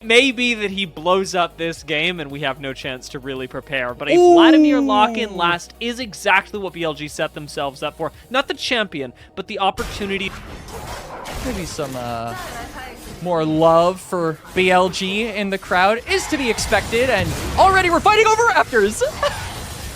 May be that he blows up this game and we have no chance to really prepare, but a Vladimir lock-in last is exactly what BLG set themselves up for. Not the champion, but the opportunity. Maybe some more love for BLG in the crowd is to be expected, and already we're fighting over Raptors.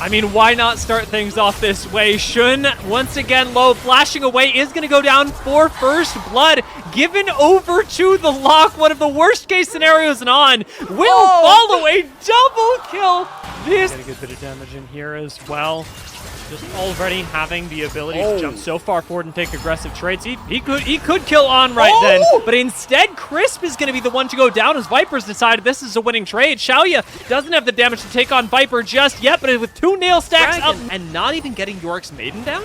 I mean, why not start things off this way? Shen, once again low, flashing away, is going to go down for first blood. Given over to the Locke, one of the worst case scenarios, and on will follow a double kill. This get a good bit of damage in here as well. Just already having the ability to jump so far forward and take aggressive trades. He could kill on right then, but instead Crisp is going to be the one to go down as Viper's decided this is a winning trade. Shaoye doesn't have the damage to take on Viper just yet, but with 2 nail stacks up and not even getting Yorick's maiden down.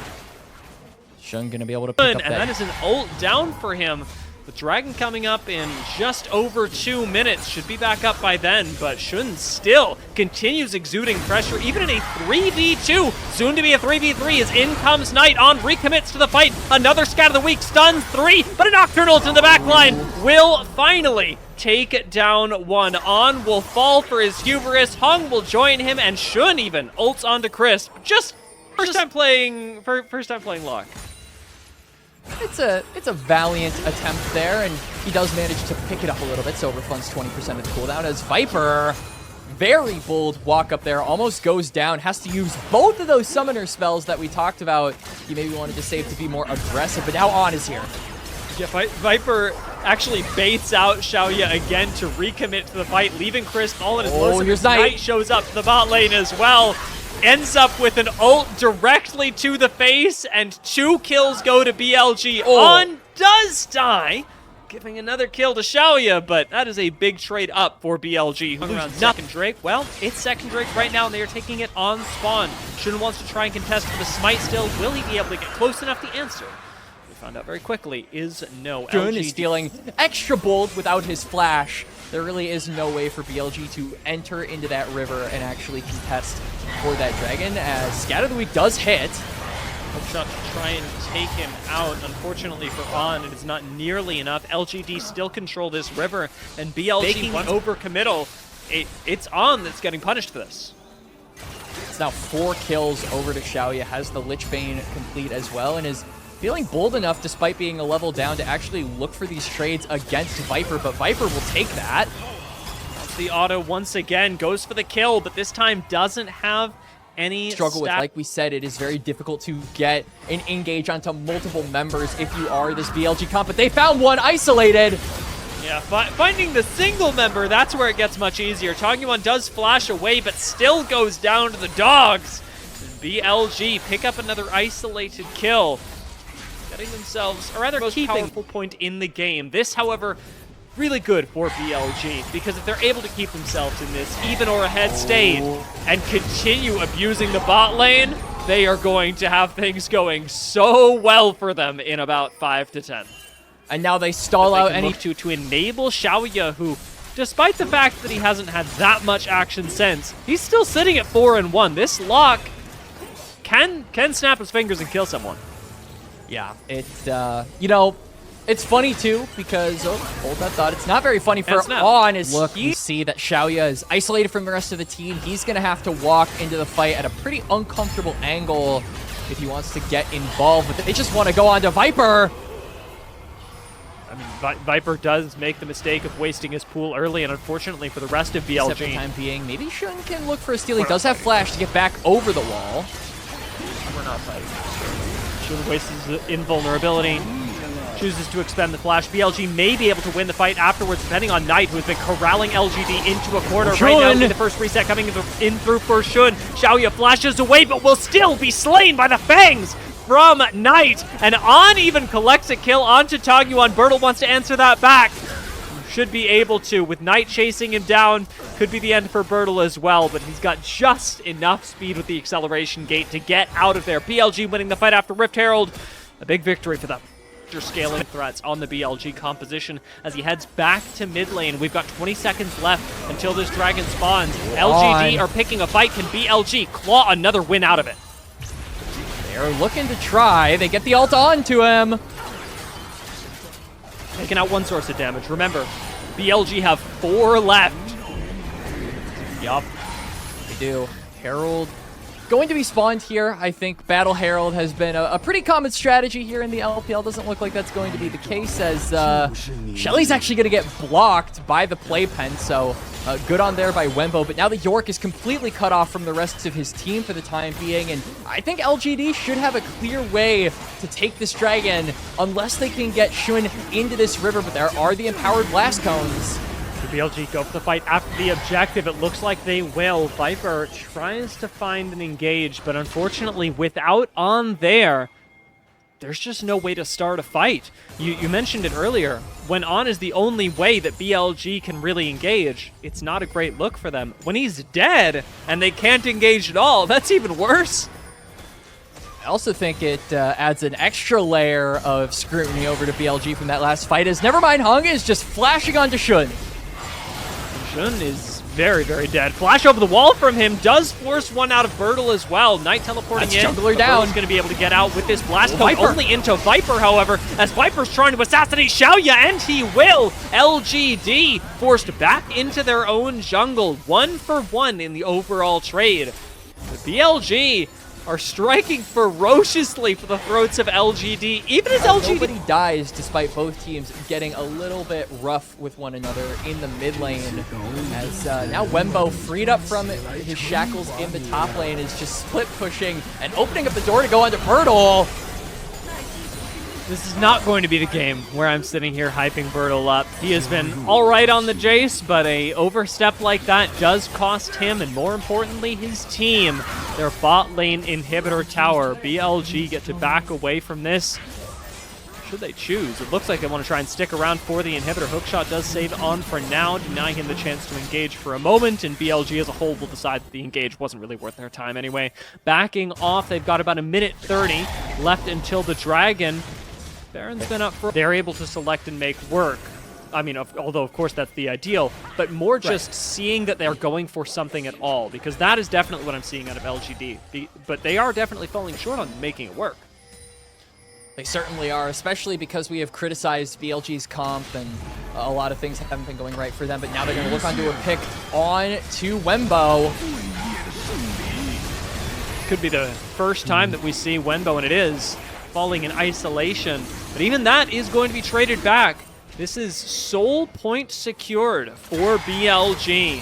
Shen going to be able to pick up that is an ult down for him. The Dragon coming up in just over 2 minutes. Should be back up by then, but Shen still continues exuding pressure, even in a 3v2. Soon to be a 3v3 as in comes Knight on, recommits to the fight. Another scat of the week, stuns 3, but a Nocturne ult in the back line will finally take down one. On will fall for his hubris. Heng will join him, and Shen even ults onto Crisp. Just first time playing Locke. It's a valiant attempt there, and he does manage to pick it up a little bit, so refunds 20% of the cooldown as Viper, very bold walk up there, almost goes down, has to use both of those summoner spells that we talked about. He maybe wanted to save to be more aggressive, but now On is here. Yeah, Viper actually baits out Shaoye again to recommit to the fight, leaving Crisp all in his low. Here's Knight. Shows up to the bot lane as well. Ends up with an ult directly to the face, and 2 kills go to BLG. On does die, giving another kill to Shaoye, but that is a big trade up for BLG. Hung around second Drake. Well, it's second Drake right now, and they are taking it on spawn. Shen wants to try and contest for the smite still. Will he be able to get close enough? The answer, we found out very quickly, is no. Shen is feeling extra bold without his flash. There really is no way for BLG to enter into that river and actually contest for that dragon, as Scat of the Week does hit. Hook shot to try and take him out. Unfortunately for On, it is not nearly enough. LGD still control this river, and BLG making over committal. It's On that's getting punished for this. It's now 4 kills over to Shaoye, has the Lich Bane complete as well, and is feeling bold enough, despite being a level down, to actually look for these trades against Viper, but Viper will take that. The auto once again goes for the kill, but this time doesn't have any struggle with. Like we said, it is very difficult to get an engage onto multiple members if you are this BLG comp, but they found one isolated. Yeah, finding the single member, that's where it gets much easier. Tangyuan does flash away, but still goes down to the dogs. BLG pick up another isolated kill, getting themselves, or rather, most powerful point in the game. This, however, really good for BLG, because if they're able to keep themselves in this even or ahead state and continue abusing the bot lane, they are going to have things going so well for them in about 5 to 10. And now they stall out any to enable Shaoye, who, despite the fact that he hasn't had that much action since, he's still sitting at 4-1. This Locke can snap his fingers and kill someone. Yeah, it's you know, it's funny too, because hold that thought. It's not very funny for On. Look, you see that Shaoye is isolated from the rest of the team. He's gonna have to walk into the fight at a pretty uncomfortable angle if he wants to get involved with it. They just want to go on to Viper. I mean, Viper does make the mistake of wasting his pool early, and unfortunately for the rest of BLG, for the time being, maybe Shen can look for a steal. He does have flash to get back over the wall. We're not fighting. Shen wastes his invulnerability. Chooses to expend the flash. BLG may be able to win the fight afterwards, depending on Knight, who's been corralling LGD into a corner right now. The first reset coming in through for Shen. Shaoye flashes away, but will still be slain by the fangs from Knight. And On even collects a kill onto Tangyuan. Burdol wants to answer that back. Should be able to, with Knight chasing him down. Could be the end for Burdol as well, but he's got just enough speed with the acceleration gate to get out of there. BLG winning the fight after Rift Herald. A big victory for them. Scaling threats on the BLG composition as he heads back to mid lane. We've got 20 seconds left until this dragon spawns. LGD are picking a fight. Can BLG claw another win out of it? They're looking to try. They get the ult on to him. Taking out one source of damage. Remember, BLG have 4 left. Yup, they do. Herald going to be spawned here. I think Battle Herald has been a pretty common strategy here in the LPL. Doesn't look like that's going to be the case, as Shelly's actually going to get blocked by the playpen, so good on there by Wenbo. But now the Yorick is completely cut off from the rest of his team for the time being, and I think LGD should have a clear way to take this dragon unless they can get Shen into this river, but there are the empowered blast cones. BLG go for the fight after the objective. It looks like they will. Viper tries to find an engage, but unfortunately without On there's just no way to start a fight. You mentioned it earlier. When On is the only way that BLG can really engage, it's not a great look for them. When he's dead and they can't engage at all, that's even worse. I also think it adds an extra layer of scrutiny over to BLG from that last fight, as Nevermind Heng is just flashing onto Shen. Shen is very, very dead. Flash over the wall from him does force one out of Burdol as well. Knight teleporting in. Jungler down. Burdol's going to be able to get out with this blast cone only into Viper, however, as Viper's trying to assassinate Shaoye, and he will. LGD forced back into their own jungle. 1 for 1 in the overall trade. The BLG are striking ferociously for the throats of LGD, even as LGD... Nobody dies despite both teams getting a little bit rough with one another in the mid lane, as now Wenbo, freed up from his shackles in the top lane, is just split pushing and opening up the door to go onto Burdol. This is not going to be the game where I'm sitting here hyping Burdol up. He has been all right on the Jayce, but a overstep like that does cost him, and more importantly, his team, their bot lane inhibitor tower. BLG get to back away from this. Should they choose? It looks like they want to try and stick around for the inhibitor. Hookshot does save On for now, denying him the chance to engage for a moment, and BLG as a whole will decide that the engage wasn't really worth their time anyway. Backing off, they've got about a minute 30 left until the Dragon. Baron's been up for... They're able to select and make work. I mean, although, of course, that's the ideal, but more just seeing that they're going for something at all, because that is definitely what I'm seeing out of LGD. But they are definitely falling short on making it work. They certainly are, especially because we have criticized BLG's comp, and a lot of things haven't been going right for them, but now they're going to look onto a pick on to Wenbo. Could be the first time that we see Wenbo, and it is, falling in isolation. But even that is going to be traded back. This is soul point secured for BLG.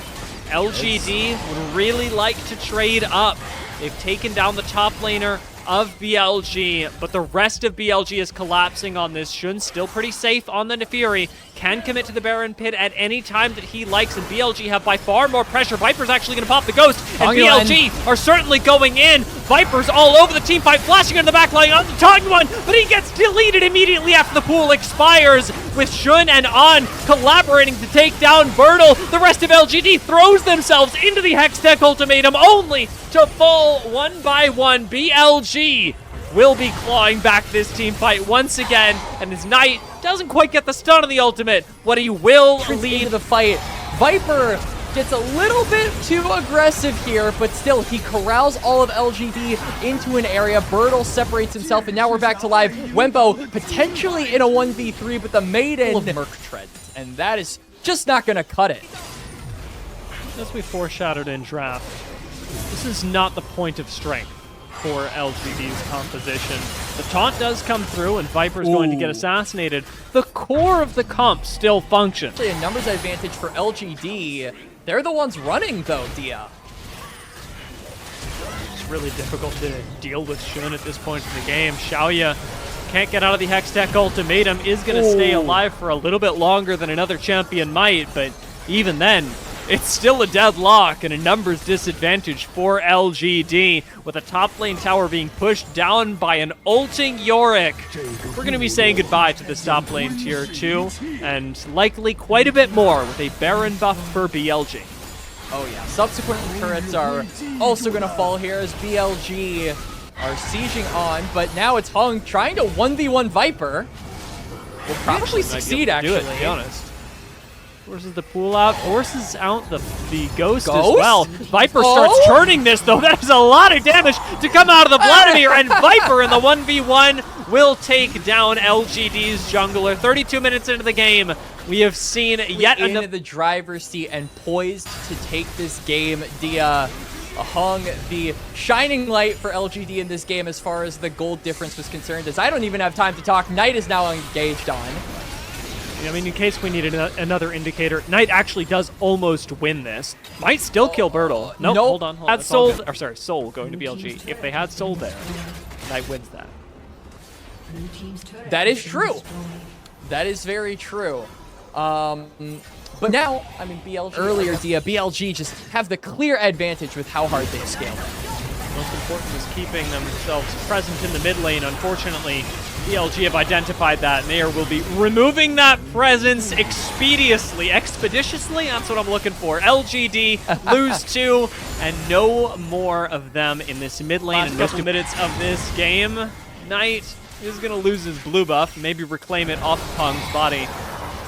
LGD would really like to trade up. They've taken down the top laner of BLG, but the rest of BLG is collapsing on this. Shen's still pretty safe on the Naafiri, can commit to the Baron Pit at any time that he likes, and BLG have by far more pressure. Viper's actually going to pop the Ghost, and Tangyuan. BLG are certainly going in. Viper's all over the team fight, flashing into the back line onto Tangyuan, but he gets deleted immediately after the pool expires, with Shen and On collaborating to take down Burdol. The rest of LGD throws themselves into the Hextech ultimatum, only to fall one by one. BLG will be clawing back this team fight once again, and his Knight doesn't quite get the stun on the ultimate. What he will lead the fight. Viper gets a little bit too aggressive here, but still, he corrals all of LGD into an area. Burdol separates himself, and now we're back to live. Wenbo potentially in a 1v3, but the Maiden of Merc Tread, and that is just not going to cut it. As we foreshadowed in draft, this is not the point of strength for LGD's composition. The taunt does come through, and Viper's going to get assassinated. The core of the comp still functions. Actually, a numbers advantage for LGD. They're the ones running, though, Dia. It's really difficult to deal with Shen at this point in the game. Shaoye can't get out of the Hextech ultimatum, is going to stay alive for a little bit longer than another champion might, but even then, it's still a deadlock and a numbers disadvantage for LGD, with a top lane tower being pushed down by an ulting Yorick. We're going to be saying goodbye to this top lane tier 2, and likely quite a bit more with a Baron buff for BLG. Oh yeah, subsequent turrets are also going to fall here as BLG are sieging on, but now it's Heng trying to 1v1 Viper. Will probably succeed, actually. To be honest. Forces the pool out, forces out the Ghost as well. Viper starts turning this, though. That is a lot of damage to come out of the Vladimir, and Viper in the 1v1 will take down LGD's jungler. 32 minutes into the game, We have seen yet another in the driver's seat and poised to take this game. Hung, the shining light for LGD in this game as far as the gold difference was concerned, as I don't even have time to talk. Knight is now engaged on. I mean, in case we needed another indicator, Knight actually does almost win this. Might still kill Burdol. Nope, hold on. Had Soul, or sorry, Soul going to BLG. If they had Soul there, Knight wins that. That is true. That is very true. But now, I mean, BLG earlier, BLG just have the clear advantage with how hard they've scaled it. Most important is keeping themselves present in the mid lane. Unfortunately, BLG have identified that, and they will be removing that presence expeditiously. That's what I'm looking for. LGD lose 2, and no more of them in this mid lane in most minutes of this game. Knight is going to lose his blue buff, maybe reclaim it off of Hung's body.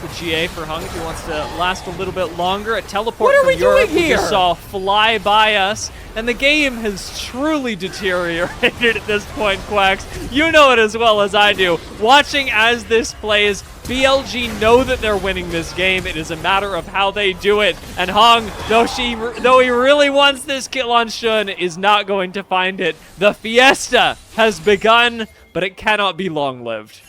The GA for Heng if he wants to last a little bit longer. A teleport from Yorick we just saw fly by us, and the game has truly deteriorated at this point, Quacks. You know it as well as I do. Watching as this plays, BLG know that they're winning this game. It is a matter of how they do it, and Heng, though he really wants this kill on Shen, is not going to find it. The fiesta has begun, but it cannot be long-lived.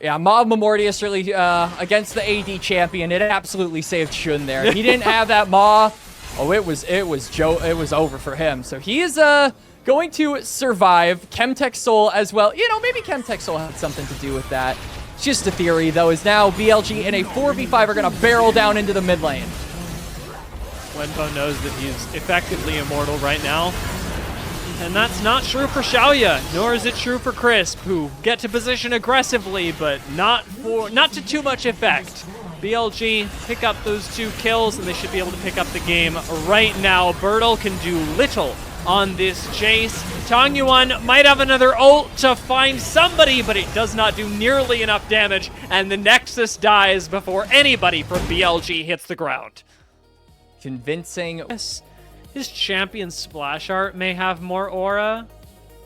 Yeah, Maw Memortius really against the AD champion. It absolutely saved Shen there. He didn't have that Maw. Oh, it was over for him. So he is going to survive. Chemtech Soul as well. You know, maybe Chemtech Soul had something to do with that. It's just a theory, though, is now BLG in a 4v5 are going to barrel down into the mid lane. Wenbo knows that he's effectively immortal right now. And that's not true for Shaoye, nor is it true for Crisp, who get to position aggressively, but not to too much effect. BLG pick up those 2 kills, and they should be able to pick up the game right now. Burdol can do little on this Jayce. Tangyuan might have another ult to find somebody, but it does not do nearly enough damage, and the Nexus dies before anybody from BLG hits the ground. Convincing. His champion splash art may have more aura,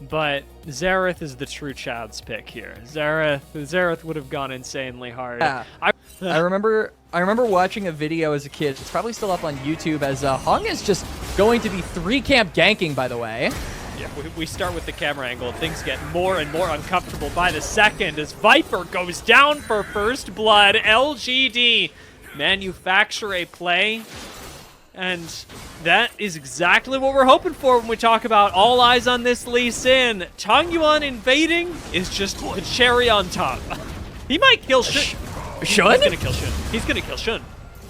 but Xerath is the true Chad's pick here. Xerath would have gone insanely hard. Yeah. I remember watching a video as a kid. It's probably still up on YouTube, as Heng is just going to be 3-camp ganking, by the way. Yeah, we start with the camera angle. Things get more and more uncomfortable by the second as Viper goes down for first blood. LGD manufacture a play. And that is exactly what we're hoping for when we talk about all eyes on this Lee Sin. Tangyuan invading is just the cherry on top. He might kill Shen. He's gonna kill Shen. He's gonna kill Shen.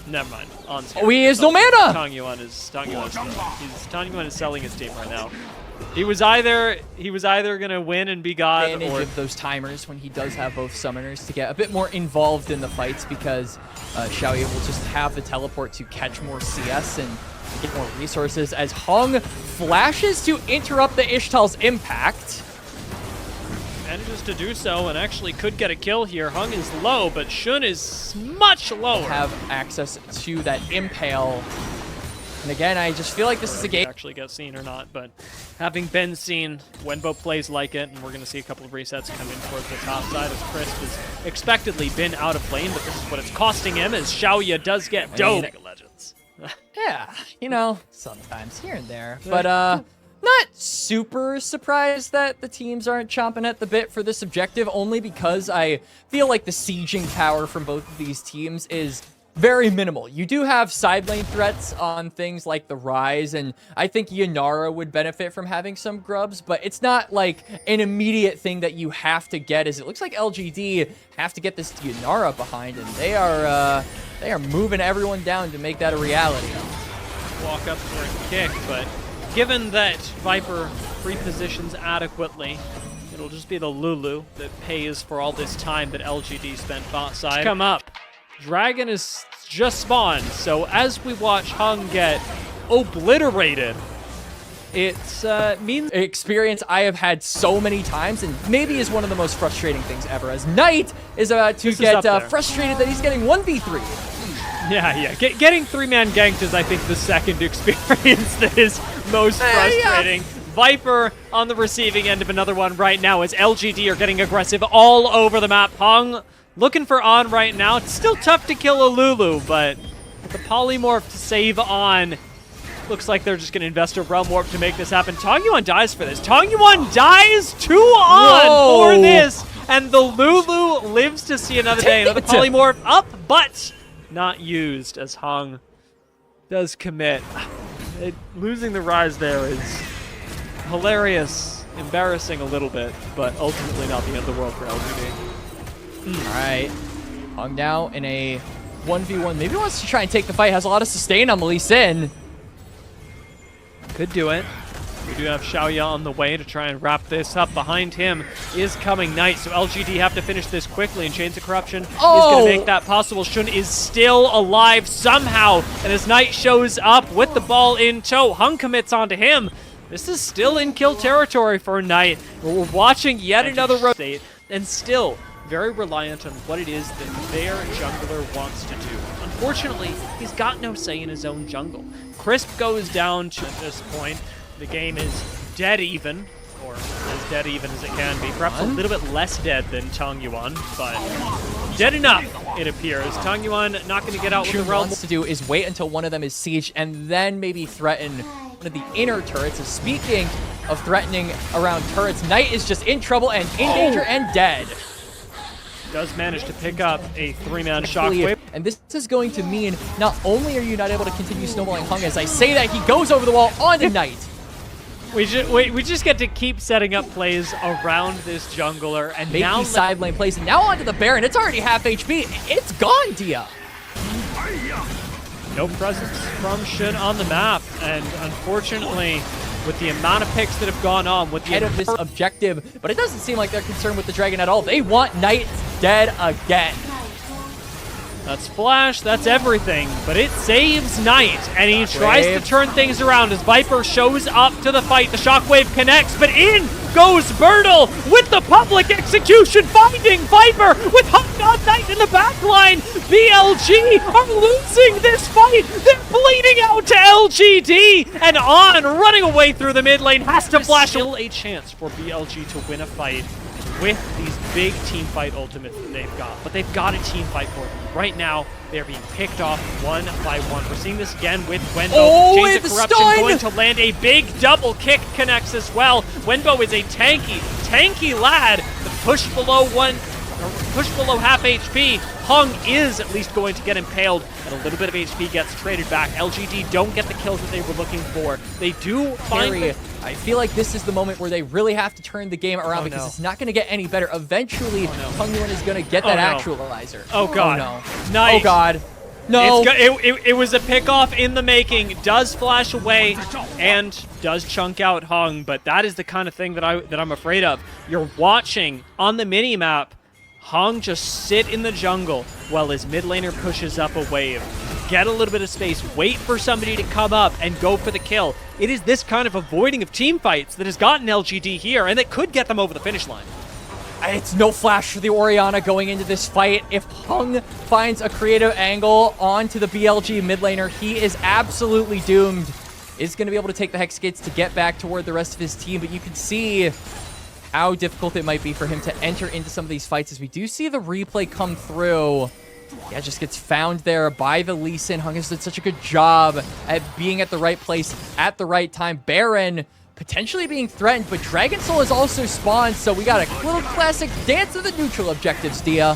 Never mind. Oh, he has no mana. Tangyuan is selling his team right now. He was either gonna win and be god, or of those timers when he does have both summoners to get a bit more involved in the fights, because Shaoye will just have the teleport to catch more CS and get more resources, as Heng flashes to interrupt the Ishtal's impact. Manages to do so and actually could get a kill here. Heng is low, but Shen is much lower. Have access to that impale. And again, I just feel like this is a game. Actually get seen or not, but having been seen, Wenbo plays like it, and we're going to see a couple of resets come in towards the top side, as Crisp has expectedly been out of lane, but this is what it's costing him, as Shaoye does get dope. Legends. Yeah, you know, sometimes here and there. But not super surprised that the teams aren't chomping at the bit for this objective, only because I feel like the sieging power from both of these teams is very minimal. You do have side lane threats on things like the Ryze, and I think Yunara would benefit from having some grubs, but it's not like an immediate thing that you have to get, as it looks like LGD have to get this Yunara behind, and they are moving everyone down to make that a reality. Walk up for a kick, but given that Viper repositions adequately, it'll just be the Lulu that pays for all this time that LGD spent bot side. Come up. Dragon is just spawned, so as we watch Heng get obliterated, it means experience I have had so many times, and maybe is one of the most frustrating things ever, as Knight is about to get frustrated that he's getting 1v3. Yeah. Getting 3-man ganked is, I think, the second experience that is most frustrating. Yeah. Viper on the receiving end of another one right now, as LGD are getting aggressive all over the map. Heng looking for On right now. It's still tough to kill a Lulu, but with the polymorph to save On, looks like they're just going to invest a Realm Warp to make this happen. Tangyuan dies for this. Tangyuan dies to On for this, and the Lulu lives to see another day. Another polymorph up, but not used as Heng does commit. Losing the Ryze there is hilarious, embarrassing a little bit, but ultimately not the end of the world for LGD. All right, Heng now in a 1v1. Maybe wants to try and take the fight. Has a lot of sustain on Lee Sin. Could do it. We do have Shaoye on the way to try and wrap this up. Behind him is coming Knight, so LGD have to finish this quickly, and Chains of Corruption is going to make that possible. Shun is still alive somehow, and as Knight shows up with the ball in tow, Heng commits onto him. This is still in kill territory for Knight. We're watching yet another rotate, and still very reliant on what it is that their jungler wants to do. Unfortunately, he's got no say in his own jungle. Crisp goes down to, at this point, the game is dead even, or as dead even as it can be. Perhaps a little bit less dead than Tangyuan, but dead enough, it appears. Tangyuan not going to get out with the Realm. Wants to do is wait until one of them is sieged and then maybe threaten one of the inner turrets. So speaking of threatening around turrets, Knight is just in trouble and in danger and dead. Does manage to pick up a 3-man shockwave. And this is going to mean not only are you not able to continue snowballing Heng, as I say that, he goes over the wall on the Knight. We just get to keep setting up plays around this jungler, and make now these side lane plays. And now onto the Baron. It's already half HP. It's gone, Dia. No presence from Shen on the map, and unfortunately, with the amount of picks that have gone on with the head of this objective, but it doesn't seem like they're concerned with the dragon at all. They want Knight dead again. That's Flash, that's everything, but it saves Knight, and he tries to turn things around as Viper shows up to the fight. The shockwave connects, but in goes Burdol with the public execution, finding Viper with Hung on Knight in the backline. BLG are losing this fight. They're bleeding out to LGD, and On running away through the mid lane has to flash. Still a chance for BLG to win a fight with these big team fight ultimates that they've got, but they've got a team fight for it. Right now, they're being picked off one by one. We're seeing this again with Wenbo. Chains of Corruption going to land a big double kick, connects as well. Wenbo is a tanky lad. The push below half HP. Heng is at least going to get impaled, and a little bit of HP gets traded back. LGD don't get the kills that they were looking for. They do find... I feel like this is the moment where they really have to turn the game around because it's not going to get any better. Eventually, Tangyuan is going to get that actualizer. Oh, God. Oh, no. Nice. Oh, God. No. It was a pickoff in the making. Does flash away and does chunk out Heng, but that is the kind of thing that I'm afraid of. You're watching on the mini-map Heng just sit in the jungle while his mid laner pushes up a wave. Get a little bit of space, wait for somebody to come up and go for the kill. It is this kind of avoiding of team fights that has gotten LGD here, and that could get them over the finish line. It's no flash for the Orianna going into this fight. If Heng finds a creative angle onto the BLG mid laner, he is absolutely doomed. Is going to be able to take the Hex Gates to get back toward the rest of his team, but you can see how difficult it might be for him to enter into some of these fights as we do see the replay come through. Yeah, just gets found there by the Lee Sin. Heng has done such a good job at being at the right place at the right time. Baron potentially being threatened, but Dragon Soul has also spawned, so we got a little classic dance of the neutral objectives, Dia.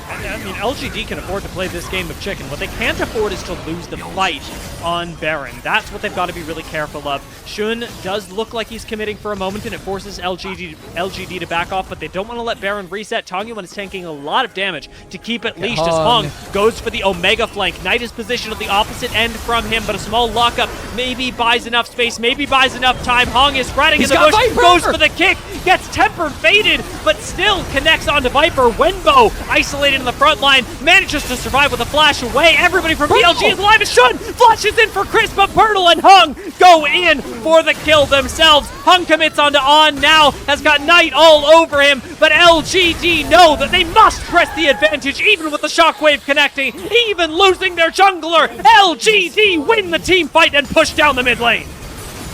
I mean, LGD can afford to play this game of chicken. What they can't afford is to lose the fight on Baron. That's what they've got to be really careful of. Shun does look like he's committing for a moment, and it forces LGD to back off, but they don't want to let Baron reset. Tangyuan is tanking a lot of damage to keep it leashed as Heng goes for the Omega flank. Knight is positioned at the opposite end from him, but a small lockup maybe buys enough space, maybe buys enough time. Heng is spreading in the bush, goes for the kick, gets tempered, faded, but still connects onto Viper. Wenbo isolated in the front line, manages to survive with a flash away. Everybody from BLG is alive as Shun flashes in for Chris, but Burdol and Heng go in for the kill themselves. Heng commits onto On now, has got Knight all over him, but LGD know that they must press the advantage even with the shockwave connecting, even losing their jungler. LGD win the team fight and push down the mid lane.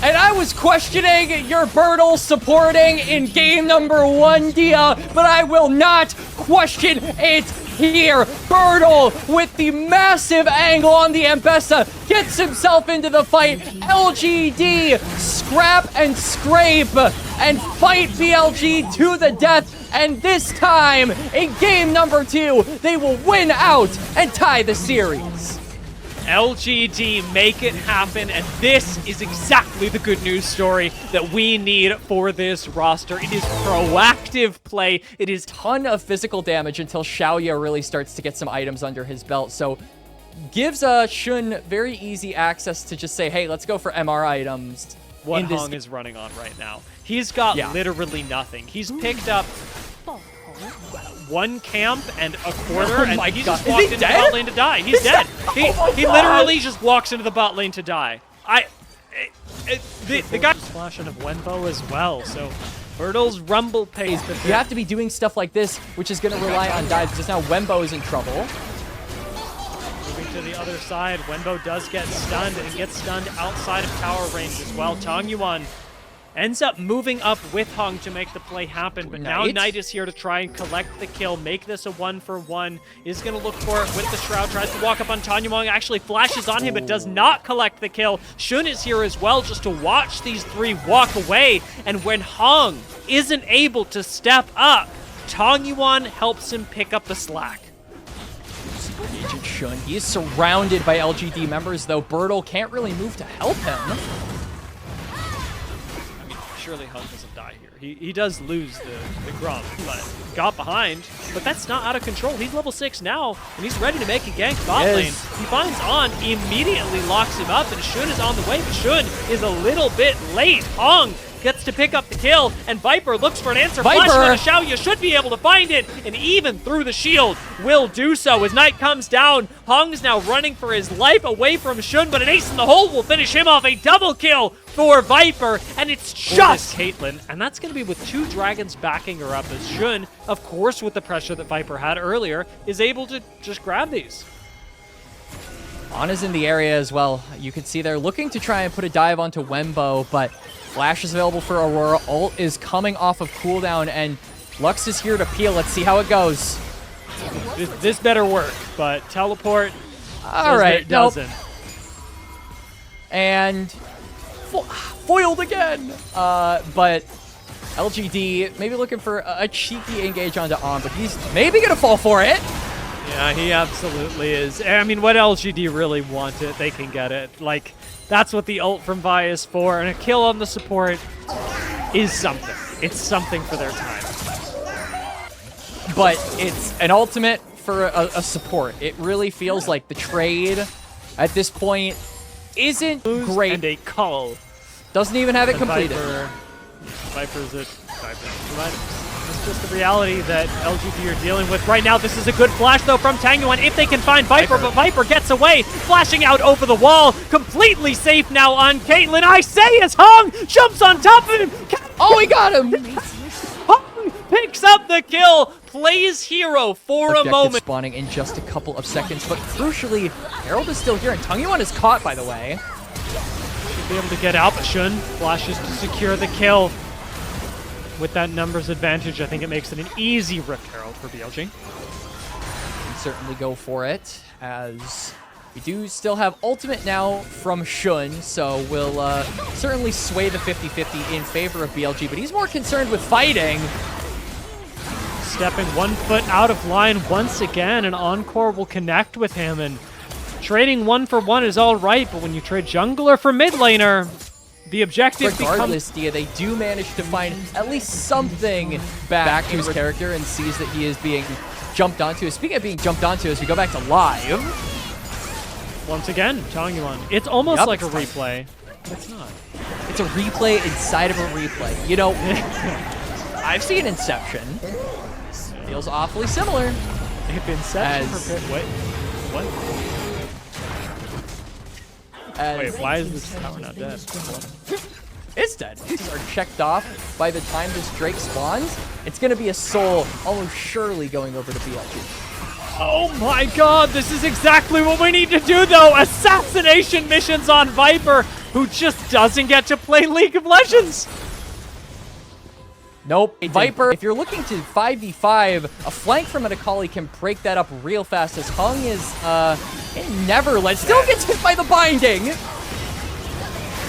And I was questioning your Burdol supporting in game number 1, Dia, but I will not question it here. Burdol with the massive angle on the Ambessa gets himself into the fight. LGD scrap and scrape and fight BLG to the death. And this time, in game number 2, they will win out and tie the series. LGD make it happen, and this is exactly the good news story that we need for this roster. It is proactive play. It is ton of physical damage until Shaoye really starts to get some items under his belt. So gives Shen very easy access to just say, hey, let's go for MR items. What Heng is running on right now. He's got literally nothing. He's picked up 1 camp and a quarter, and he just walked into the bot lane to die. He's dead. He literally just walks into the bot lane to die. The guy flashing of Wenbo as well, so Burdol's rumble pace. But you have to be doing stuff like this, which is going to rely on dives, because now Wenbo is in trouble. Moving to the other side, Wenbo does get stunned, and gets stunned outside of tower range as well. Tangyuan ends up moving up with Heng to make the play happen, but now Knight is here to try and collect the kill, make this a 1-for-1. Is going to look for it with the Shroud, tries to walk up on Tangyuan, actually flashes on him, but does not collect the kill. Shen is here as well just to watch these 3 walk away, and when Heng isn't able to step up, Tangyuan helps him pick up the slack. Agent Shen, he is surrounded by LGD members, though Burdol can't really move to help him. Surely Heng doesn't die here. He does lose the Grum, but got behind. But that's not out of control. He's level 6 now, and he's ready to make a gank bot lane. He finds On, immediately locks him up, and Shen is on the way, but Shen is a little bit late. Heng gets to pick up the kill, and Viper looks for an answer. Flash on a Shaoye should be able to find it, and even through the shield will do so. As Knight comes down, Heng's now running for his life away from Shen, but an ace in the hole will finish him off. A double kill for Viper, and it's just Caitlyn, and that's going to be with 2 dragons backing her up, as Shen, of course with the pressure that Viper had earlier, is able to just grab these. Ana's in the area as well. You can see they're looking to try and put a dive onto Wenbo, but Flash is available for Aurora. Ult is coming off of cooldown, and Lux is here to peel. Let's see how it goes. This better work, but teleport doesn't. And foiled again. But LGD maybe looking for a cheeky engage onto On, but he's maybe going to fall for it. Yeah, he absolutely is. I mean, what LGD really want it, they can get it. Like, that's what the ult from Vi is for, and a kill on the support is something. It's something for their time. But it's an ultimate for a support. It really feels like the trade at this point isn't great. And a call. Doesn't even have it completed. Viper's it. It's just the reality that LGD are dealing with right now. This is a good flash, though, from Tangyuan if they can find Viper, but Viper gets away, flashing out over the wall. Completely safe now on Caitlyn. I say as Heng jumps on top of him. Oh, he got him. Heng picks up the kill, plays hero for a moment. Spawning in just a couple of seconds, but crucially, Herald is still here, and Tangyuan is caught, by the way. Should be able to get out, but Shen flashes to secure the kill. With that numbers advantage, I think it makes it an easy Rift Herald for BLG. Can certainly go for it, as we do still have ultimate now from Shen, so we'll certainly sway the 50-50 in favor of BLG, but he's more concerned with fighting. Stepping 1 foot out of line once again, and Encore will connect with him, and trading 1-for-1 is all right, but when you trade jungler for mid laner, the objective regardless, Dia, they do manage to find at least something back to his character, and sees that he is being jumped onto. Speaking of being jumped onto, as we go back to live. Once again, Tangyuan. It's almost like a replay. It's not. It's a replay inside of a replay. You know, I've seen Inception. Feels awfully similar. If Inception what? Wait, why is this tower not dead? It's dead. These are checked off by the time this Drake spawns. It's going to be a soul almost surely going over to BLG. Oh my god, this is exactly what we need to do, though. Assassination missions on Viper. who just doesn't get to play League of Legends. Nope. Viper, if you're looking to 5v5, a flank from an Akali can break that up real fast, as Heng is in Neverland. Still gets hit by the binding.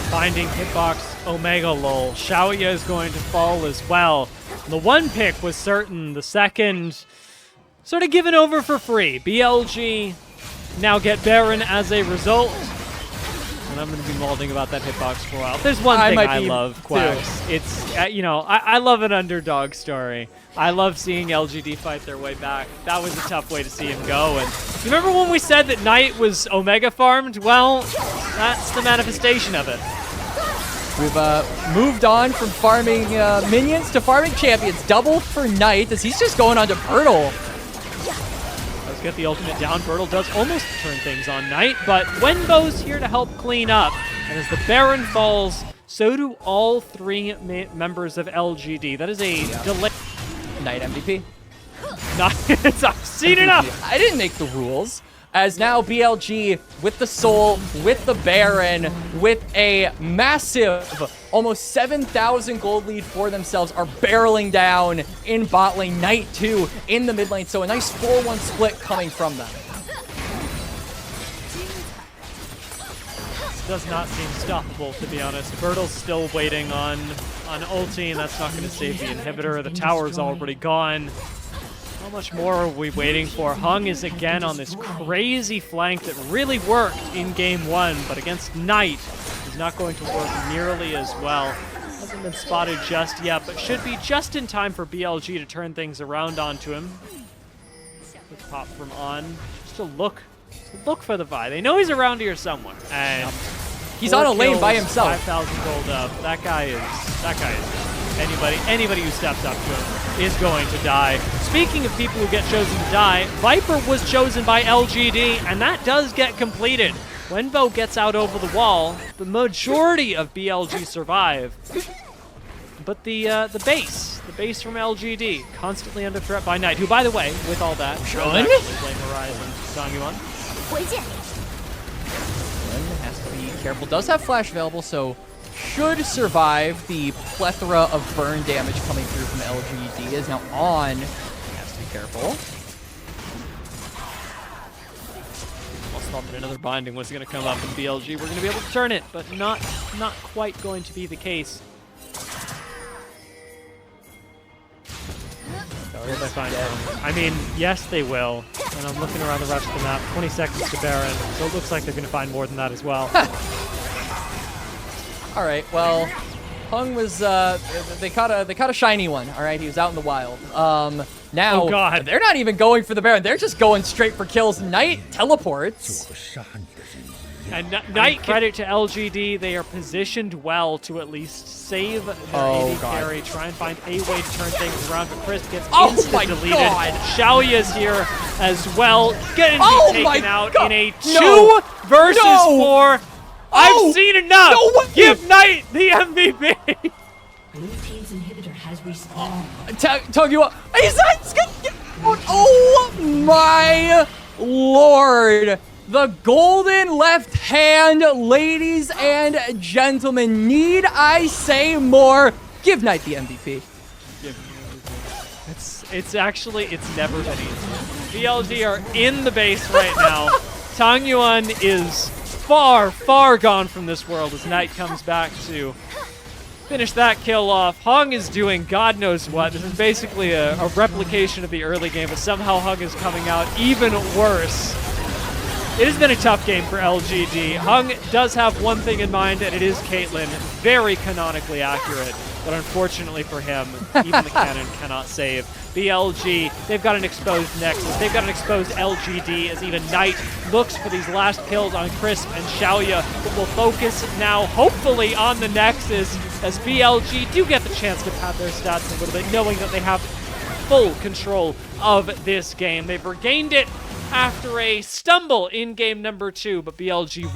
Binding, hitbox, Omega lol. Shaoye is going to fall as well. The one pick was certain. The second sort of given over for free. BLG now get Baron as a result. And I'm going to be molding about that hitbox for a while. There's one thing I love, Quacks. It's, you know, I love an underdog story. I love seeing LGD fight their way back. That was a tough way to see him go. And you remember when we said that Knight was Omega farmed? Well, that's the manifestation of it. We've moved on from farming minions to farming champions. Double for Knight, as he's just going on to Burdol. Let's get the ultimate down. Burdol does almost turn things on Knight, but Wenbo's here to help clean up. And as the Baron falls, so do all three members of LGD. That is a delay. Knight MVP. I've seen enough. I didn't make the rules. As now BLG with the Soul, with the Baron, with a massive, almost 7,000 gold lead for themselves, are barreling down in bot lane. Knight 2 in the mid lane, so a nice 4-1 split coming from them. This does not seem stoppable, to be honest. Burdol's still waiting on ulti, and that's not going to save the inhibitor. The tower's already gone. How much more are we waiting for? Heng is again on this crazy flank that really worked in game one, but against Knight is not going to work nearly as well. Hasn't been spotted just yet, but should be just in time for BLG to turn things around onto him. Quick pop from On. Just to look for the Vi. They know he's around here somewhere. And he's on a lane by himself. 5,000 gold up. That guy is anybody who steps up to him is going to die. Speaking of people who get chosen to die, Viper was chosen by LGD, and that does get completed. Wenbo gets out over the wall. The majority of BLG survive. But the base from LGD, constantly under threat by Knight, who, by the way, with all that, Shen blame Ryze and Tangyuan. Has to be careful. Does have flash available, so should survive the plethora of burn damage coming through from LGD. Is now On. Has to be careful. Almost thought that another binding was going to come up in BLG. We're going to be able to turn it, but not quite going to be the case. Will they find him? I mean, yes, they will. And I'm looking around the rest of the map. 20 seconds to Baron, so it looks like they're going to find more than that as well. All right, well, Heng was, they caught a shiny one, all right? He was out in the wild. Now, oh God. They're not even going for the Baron. They're just going straight for kills. Knight teleports. And Knight, credit to LGD, they are positioned well to at least save their AD carry, try and find a way to turn things around, but Chris gets insta-deleted. Shaoye is here as well, getting taken out in a 2 versus 4. I've seen enough! Give Knight the MVP! Blue team's inhibitor has respawned. Tangyuan, oh my lord! The golden left hand, ladies and gentlemen. Need I say more? Give Knight the MVP. It's never been easy. BLG are in the base right now. Tangyuan is far gone from this world as Knight comes back to finish that kill off. Heng is doing God knows what. This is basically a replication of the early game, but somehow Heng is coming out even worse. It has been a tough game for LGD. Heng does have one thing in mind, and it is Caitlyn. Very canonically accurate, but unfortunately for him, even the cannon cannot save. BLG, they've got an exposed Nexus. They've got an exposed LGD as even Knight looks for these last kills on Crisp and Shaoye, but will focus now, hopefully, on the Nexus as BLG do get the chance to pad their stats a little bit, knowing that they have full control of this game. They've regained it after a stumble in game number 2, but BLG